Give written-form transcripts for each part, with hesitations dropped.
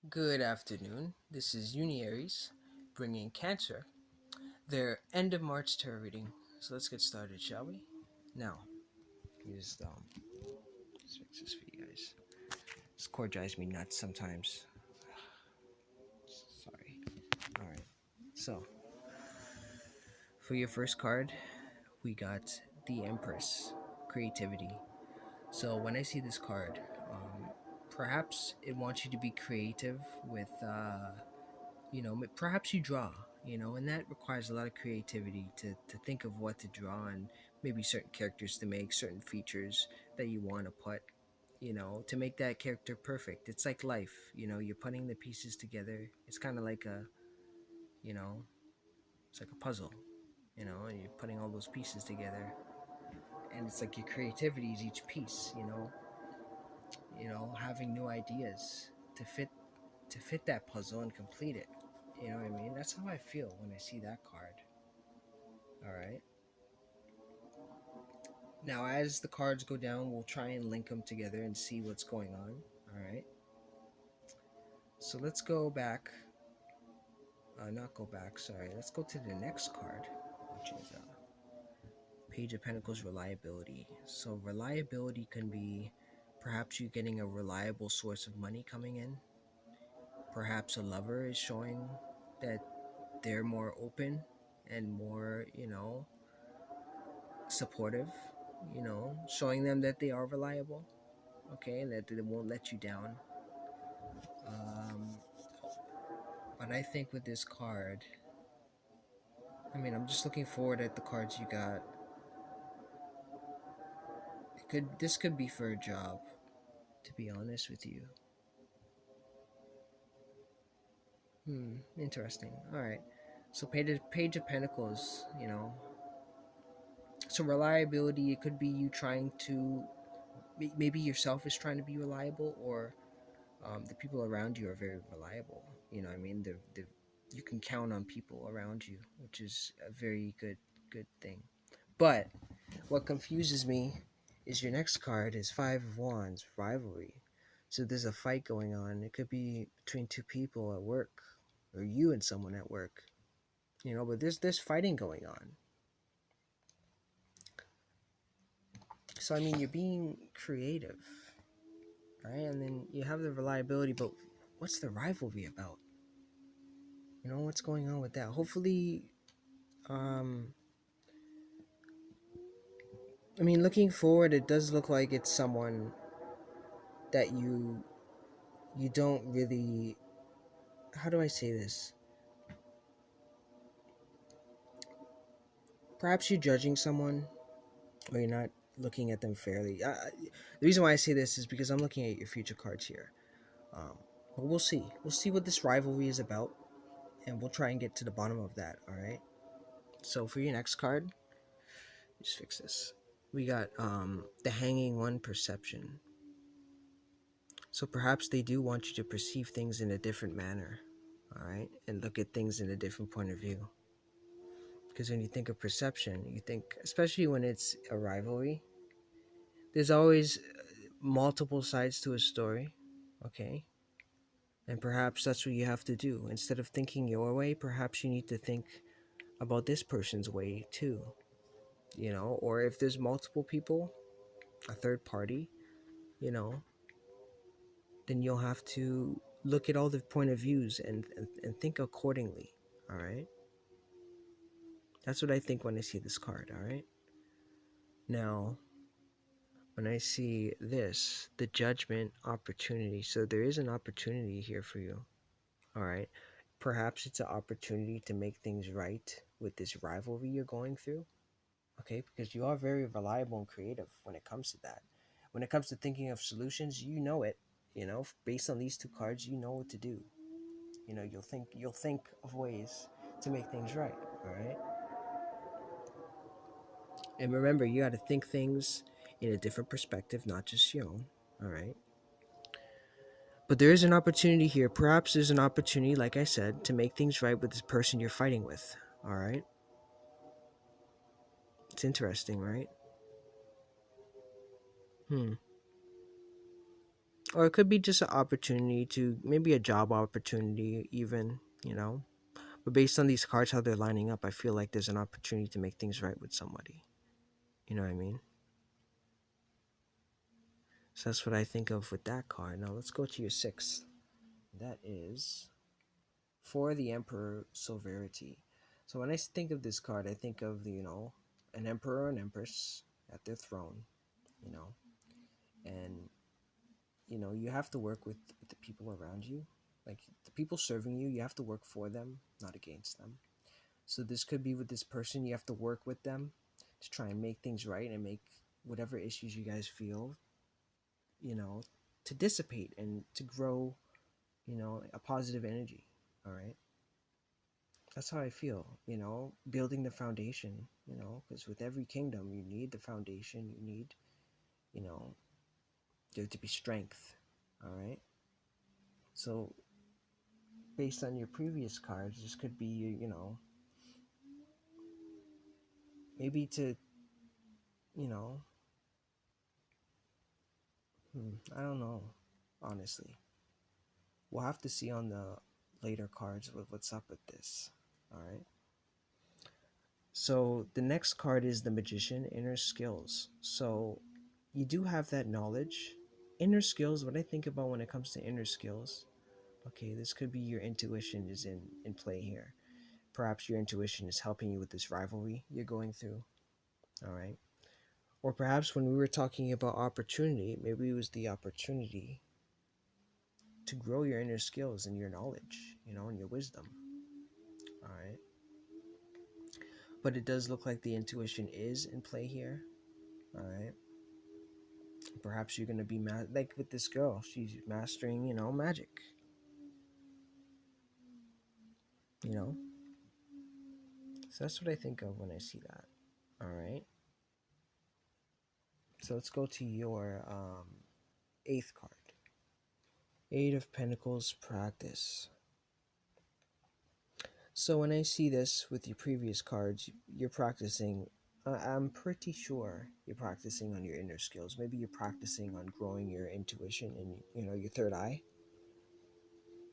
Good afternoon. This is Uni Aries, bringing Cancer their end of March tarot reading. So let's get started, shall we? Now, use let's fix this for you guys. This cord drives me nuts sometimes. Sorry. All right. So for your first card, we got the Empress, creativity. So when I see this card, perhaps it wants you to be creative with perhaps you draw, and that requires a lot of creativity to think of what to draw and maybe certain characters to make, certain features that you want to put, to make that character perfect. It's like life, you're putting the pieces together. It's kind of like you know, it's like a puzzle, and you're putting all those pieces together. And it's like your creativity is each piece, having new ideas to fit that puzzle and complete it. You know what I mean? That's how I feel when I see that card. All right. Now, as the cards go down, we'll try and link them together and see what's going on. All right. So let's go back. Not go back. Sorry. Let's go to the next card, which is Page of Pentacles reliability. So reliability can be perhaps you getting a reliable source of money coming in. Perhaps a lover is showing that they're more open and more, supportive. Showing them that they are reliable. Okay, and that they won't let you down. Um, but I think with this card, I'm just looking forward at the cards you got. This could be for a job, to be honest with you. Interesting. All right. So Page of Pentacles, So reliability, it could be you trying to, maybe yourself is trying to be reliable, or the people around you are very reliable. You know what I mean? You can count on people around you, which is a very good thing. But what confuses me is your next card is Five of Wands, rivalry. So there's a fight going on. It could be between two people at work, or you and someone at work. But there's fighting going on. So you're being creative, right? And then you have the reliability, but what's the rivalry about? What's going on with that? Hopefully, um, looking forward, it does look like it's someone that you don't really. How do I say this? Perhaps you're judging someone, or you're not looking at them fairly. The reason why I say this is because I'm looking at your future cards here. But we'll see. We'll see what this rivalry is about, and we'll try and get to the bottom of that. All right. So for your next card, just fix this. We got the Hanging One, perception. So perhaps they do want you to perceive things in a different manner, all right, and look at things in a different point of view. Because when you think of perception, you think, especially when it's a rivalry, there's always multiple sides to a story, okay? And perhaps that's what you have to do. Instead of thinking your way, perhaps you need to think about this person's way too, or if there's multiple people, a third party, you know, then you'll have to look at all the point of views and think accordingly, all right? That's what I think when I see this card, all right? Now, when I see this, the Judgment, opportunity. So there is an opportunity here for you. All right. Perhaps it's an opportunity to make things right with this rivalry you're going through. Okay, because you are very reliable and creative when it comes to that. When it comes to thinking of solutions, you know it. Based on these two cards, you know what to do. You'll think of ways to make things right. All right. And remember, you got to think things in a different perspective, not just your own. All right. But there is an opportunity here. Perhaps there's an opportunity, like I said, to make things right with this person you're fighting with. All right. It's interesting, right? Hmm. Or it could be just an opportunity to maybe a job opportunity, even, you know. But based on these cards, how they're lining up, I feel like there's an opportunity to make things right with somebody. You know what I mean? So that's what I think of with that card. Now let's go to your sixth. That is for the Emperor Sovereignty. So when I think of this card, I think of, an emperor or an empress at their throne, you know, and you have to work with the people around you, like the people serving you. You have to work for them, not against them. So this could be with this person. You have to work with them to try and make things right and make whatever issues you guys feel, you know, to dissipate and to grow, a positive energy. All right. That's how I feel, building the foundation, because with every kingdom, you need the foundation. You need, you know, there to be strength. All right. So based on your previous cards, this could be, maybe to, you know, I don't know, honestly. We'll have to see on the later cards what's up with this. All right. So the next card is the Magician, Inner Skills. So you do have that knowledge. Inner skills, what I think about when it comes to inner skills, okay, this could be your intuition is in play here. Perhaps your intuition is helping you with this rivalry you're going through. All right. Or perhaps when we were talking about opportunity, maybe it was the opportunity to grow your inner skills and your knowledge, and your wisdom. All right. But it does look like the intuition is in play here. All right. Perhaps you're going to be like with this girl, she's mastering, magic, you know? So that's what I think of when I see that. All right. So let's go to your eighth card. Eight of Pentacles, Practice. So when I see this with your previous cards, you're practicing. I'm pretty sure you're practicing on your inner skills. Maybe you're practicing on growing your intuition and your third eye.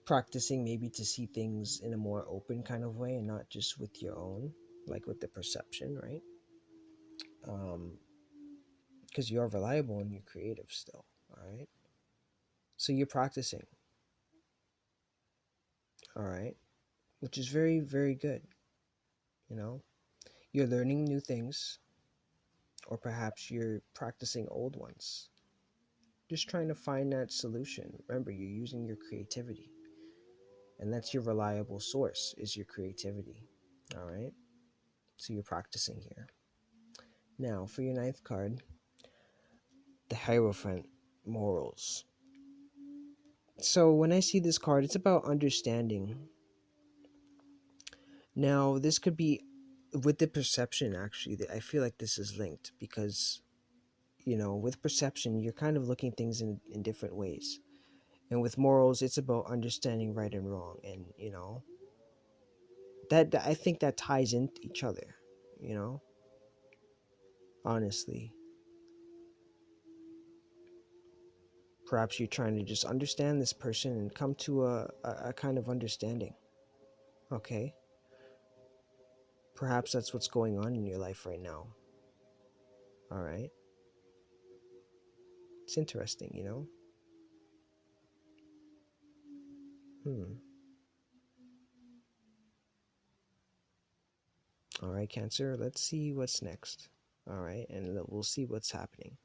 Practicing maybe to see things in a more open kind of way and not just with your own, like with the perception, right? Because you are reliable and you're creative still. All right. So you're practicing. All right, which is very, very good. You know, you're learning new things, or perhaps you're practicing old ones. Just trying to find that solution. Remember, you're using your creativity, and that's your reliable source is your creativity. All right, so you're practicing here. Now, for your ninth card, the Hierophant, Morals. So when I see this card, it's about understanding. Now, this could be with the perception, actually. I feel like this is linked because with perception, you're kind of looking things in different ways. And with morals, it's about understanding right and wrong. And, that I think that ties into each other, you know, honestly. Perhaps you're trying to just understand this person and come to a kind of understanding. Okay. Perhaps that's what's going on in your life right now. All right. It's interesting, Hmm. All right, Cancer. Let's see what's next. All right. And we'll see what's happening.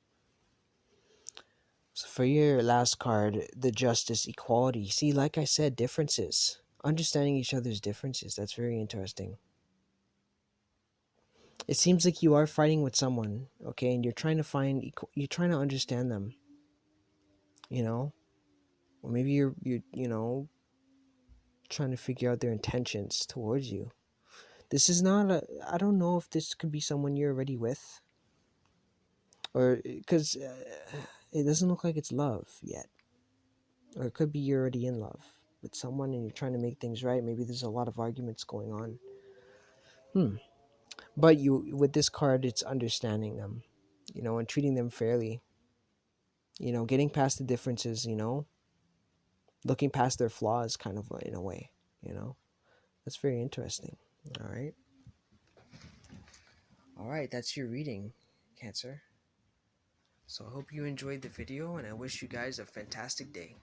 So for your last card, the Justice, Equality. See, like I said, differences. Understanding each other's differences. That's very interesting. It seems like you are fighting with someone, okay, and you're trying to you're trying to understand them, you know, or maybe you're trying to figure out their intentions towards you. This is not a. I don't know if this could be someone you're already with, or because it doesn't look like it's love yet, or it could be you're already in love with someone and you're trying to make things right. Maybe there's a lot of arguments going on. But you with this card, it's understanding them, and treating them fairly. getting past the differences, looking past their flaws, kind of in a way. That's very interesting. All right. All right, that's your reading, Cancer. So I hope you enjoyed the video, and I wish you guys a fantastic day.